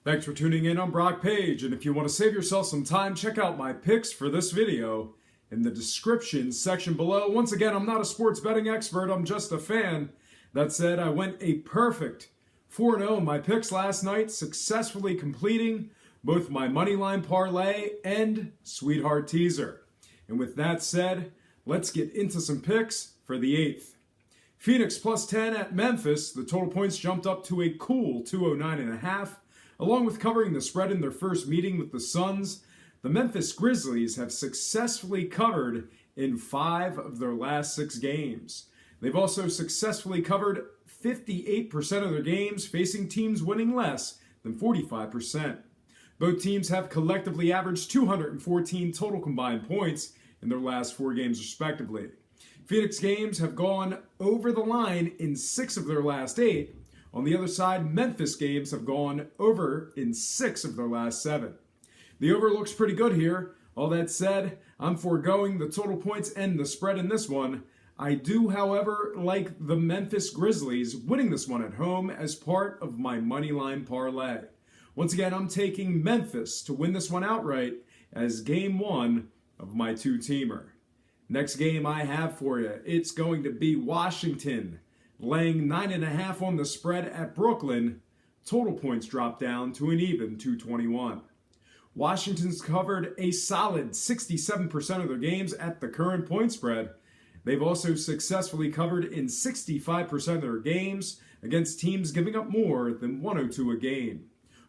Thanks for tuning in. I'm Brock Page, and if you want to save yourself some time, check out my picks for this video in the description section below. Once again, I'm not a sports betting expert, I'm just a fan. That said, I went a perfect 4-0 in my picks last night, successfully completing both my moneyline parlay and sweetheart teaser. And with that said, let's get into some picks for the 8th. Phoenix plus 10 at Memphis. The total points jumped up to a cool 209.5. Along with covering the spread in their first meeting with the Suns, the Memphis Grizzlies have successfully covered in 5 of their last 6 games. They've also successfully covered 58% of their games, facing teams winning less than 45%. Both teams have collectively averaged 214 total combined points in their last 4 games respectively. Phoenix games have gone over the line in 6 of their last 8. On the other side, Memphis games have gone over in 6 of their last 7. The over looks pretty good here. All that said, I'm foregoing the total points and the spread in this one. I do, however, like the Memphis Grizzlies winning this one at home as part of my moneyline parlay. Once again, I'm taking Memphis to win this one outright as game 1 of my 2-teamer. Next game I have for you, it's going to be Washington laying 9.5 on the spread at Brooklyn. Total points drop down to an even 221. Washington's covered a solid 67% of their games at the current point spread. They've also successfully covered in 65% of their games against teams giving up more than 102 a game.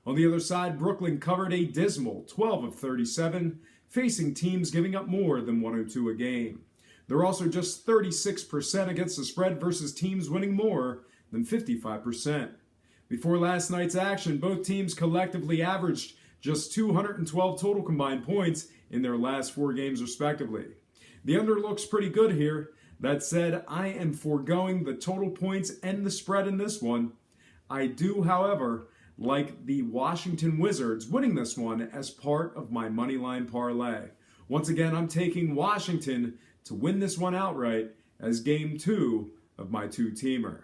On the other side, Brooklyn covered a dismal 12 of 37, facing teams giving up more than 102 a game. They're also just 36% against the spread versus teams winning more than 55%. Before last night's action, both teams collectively averaged just 212 total combined points in their last 4 games respectively. The under looks pretty good here. That said, I am foregoing the total points and the spread in this one. I do, however, like the Washington Wizards winning this one as part of my moneyline parlay. Once again, I'm taking Washington to win this one outright as game 2 of my 2-teamer.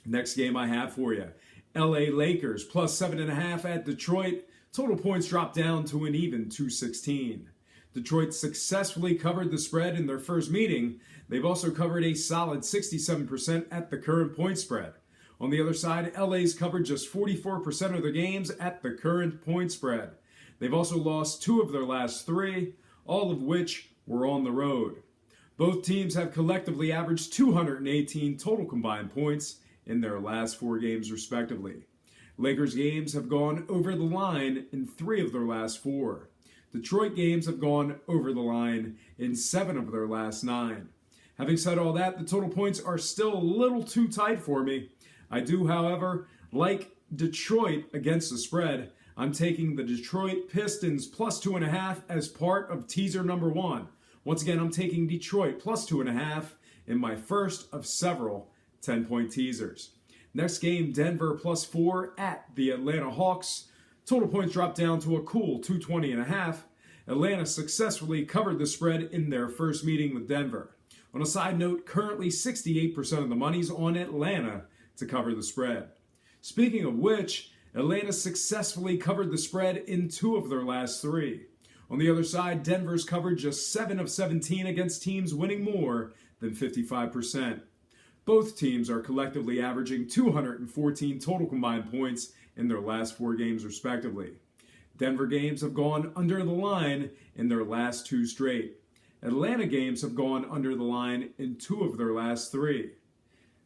Next game I have for you, LA Lakers plus 7.5 at Detroit. Total points drop down to an even 216. Detroit successfully covered the spread in their first meeting. They've also covered a solid 67% at the current point spread. On the other side, LA's covered just 44% of their games at the current point spread. They've also lost 2 of their last 3, all of which were on the road. Both teams have collectively averaged 218 total combined points in their last 4 games respectively. Lakers games have gone over the line in 3 of their last 4. Detroit games have gone over the line in 7 of their last 9. Having said all that, the total points are still a little too tight for me. I do, however, like Detroit against the spread. I'm taking the Detroit Pistons plus 2.5 as part of teaser number 1. Once again, I'm taking Detroit plus 2.5 in my first of several 10-point teasers. Next game, Denver plus 4 at the Atlanta Hawks. Total points drop down to a cool 220.5. Atlanta successfully covered the spread in their first meeting with Denver. On a side note, currently 68% of the money's on Atlanta to cover the spread. Speaking of which, Atlanta successfully covered the spread in 2 of their last 3. On the other side, Denver's covered just 7 of 17 against teams winning more than 55%. Both teams are collectively averaging 214 total combined points in their last 4 games respectively. Denver games have gone under the line in their last 2 straight. Atlanta games have gone under the line in 2 of their last 3.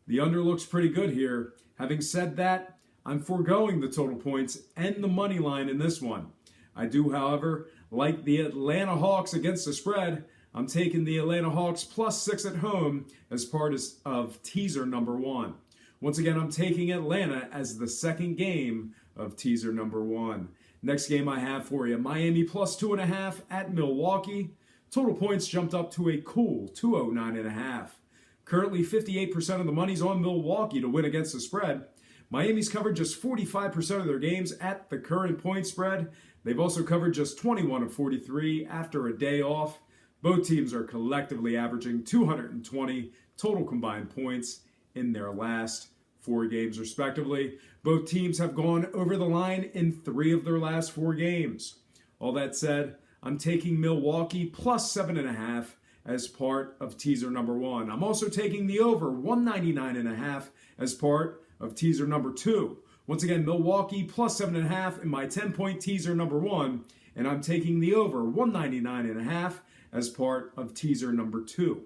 The under looks pretty good here. Having said that, I'm foregoing the total points and the money line in this one. I do, however, like the Atlanta Hawks against the spread. I'm taking the Atlanta Hawks plus 6 at home as part of teaser number 1. Once again, I'm taking Atlanta as the second game of teaser number 1. Next game I have for you, Miami plus 2.5 at Milwaukee. Total points jumped up to a cool 209.5. Currently, 58% of the money's on Milwaukee to win against the spread. Miami's covered just 45% of their games at the current point spread. They've also covered just 21 of 43 after a day off. Both teams are collectively averaging 220 total combined points in their last 4 games respectively. Both teams have gone over the line in 3 of their last 4 games. All that said, I'm taking Milwaukee plus 7.5 as part of teaser number 1. I'm also taking the over 199.5 as part of teaser number 2. Once again, Milwaukee plus 7.5 in my 10-point teaser number 1, and I'm taking the over 199.5 as part of teaser number 2.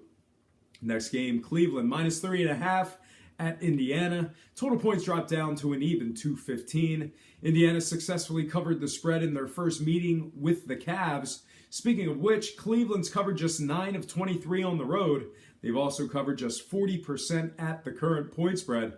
Next game, Cleveland minus 3.5 at Indiana. Total points dropped down to an even 215. Indiana successfully covered the spread in their first meeting with the Cavs. Speaking of which, Cleveland's covered just 9 of 23 on the road. They've also covered just 40% at the current point spread.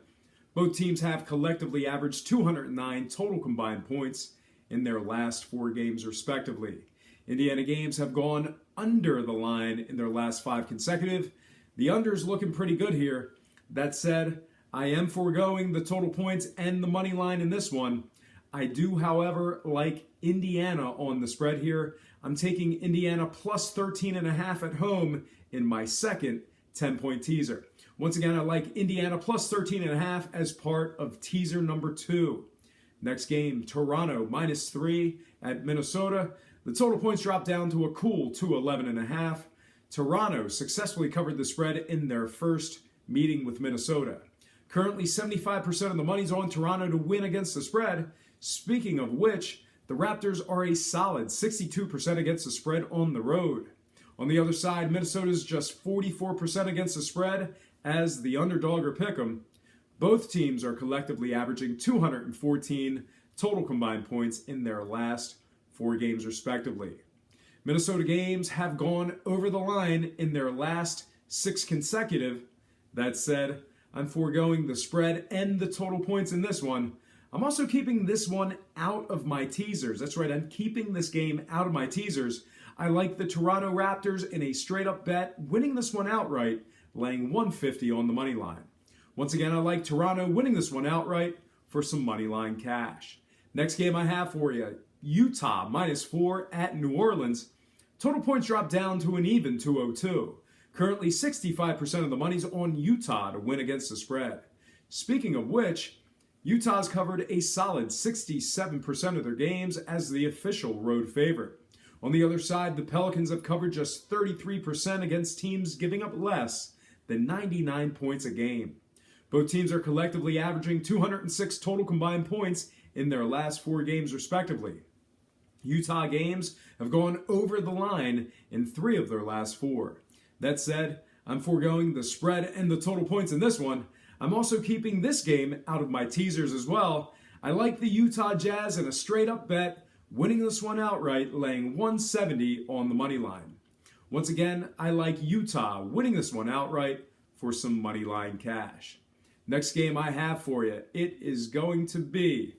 Both teams have collectively averaged 209 total combined points in their last 4 games respectively. Indiana games have gone under the line in their last 5 consecutive. The under's looking pretty good here. That said, I am foregoing the total points and the money line in this one. I do, however, like Indiana on the spread here. I'm taking Indiana plus 13.5 at home in my second 10-point teaser. Once again, I like Indiana plus 13.5 as part of teaser number 2. Next game, Toronto minus 3 at Minnesota. The total points dropped down to a cool 211.5. Toronto successfully covered the spread in their first meeting with Minnesota. Currently, 75% of the money's on Toronto to win against the spread. Speaking of which, the Raptors are a solid 62% against the spread on the road. On the other side, Minnesota's just 44% against the spread as the underdog or pick'em. Both teams are collectively averaging 214 total combined points in their last 4 games respectively. Minnesota games have gone over the line in their last 6 consecutive. That said, I'm foregoing the spread and the total points in this one. I'm also keeping this one out of my teasers. That's right, I'm keeping this game out of my teasers. I like the Toronto Raptors in a straight-up bet, winning this one outright, laying 150 on the money line. Once again, I like Toronto winning this one outright for some money line cash. Next game I have for you, Utah minus 4 at New Orleans. Total points dropped down to an even 202. Currently, 65% of the money's on Utah to win against the spread. Speaking of which, Utah's covered a solid 67% of their games as the official road favorite. On the other side, the Pelicans have covered just 33% against teams giving up less than 99 points a game. Both teams are collectively averaging 206 total combined points in their last 4 games respectively. Utah games have gone over the line in 3 of their last 4. That said, I'm foregoing the spread and the total points in this one. I'm also keeping this game out of my teasers as well. I like the Utah Jazz in a straight-up bet, winning this one outright, laying 170 on the money line. Once again, I like Utah winning this one outright for some money line cash. Next game I have for you, it is going to be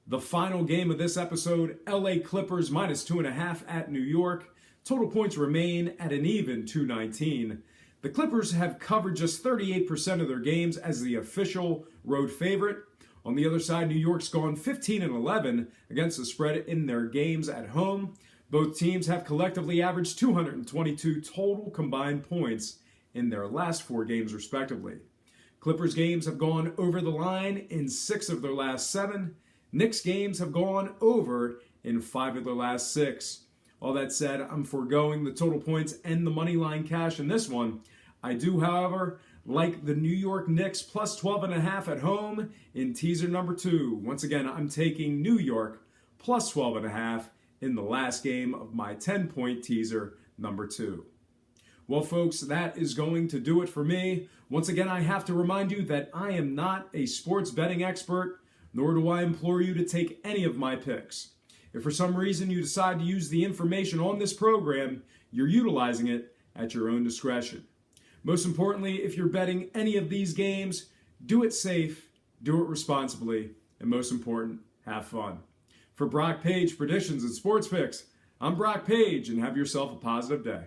the final game of this episode, LA Clippers minus 2.5 at New York. Total points remain at an even 219. The Clippers have covered just 38% of their games as the official road favorite. On the other side, New York's gone 15-11 against the spread in their games at home. Both teams have collectively averaged 222 total combined points in their last 4 games respectively. Clippers games have gone over the line in 6 of their last 7. Knicks games have gone over in 5 of their last 6. All that said, I'm foregoing the total points and the money line cash in this one. I do, however, like the New York Knicks plus 12.5 at home in teaser number 2. Once again, I'm taking New York plus 12.5 in the last game of my 10-point teaser number 2. Well, folks, that is going to do it for me. Once again, I have to remind you that I am not a sports betting expert, nor do I implore you to take any of my picks. If for some reason you decide to use the information on this program, you're utilizing it at your own discretion. Most importantly, if you're betting any of these games, do it safe, do it responsibly, and most important, have fun. For Brock Page Predictions and Sports Picks, I'm Brock Page, and have yourself a positive day.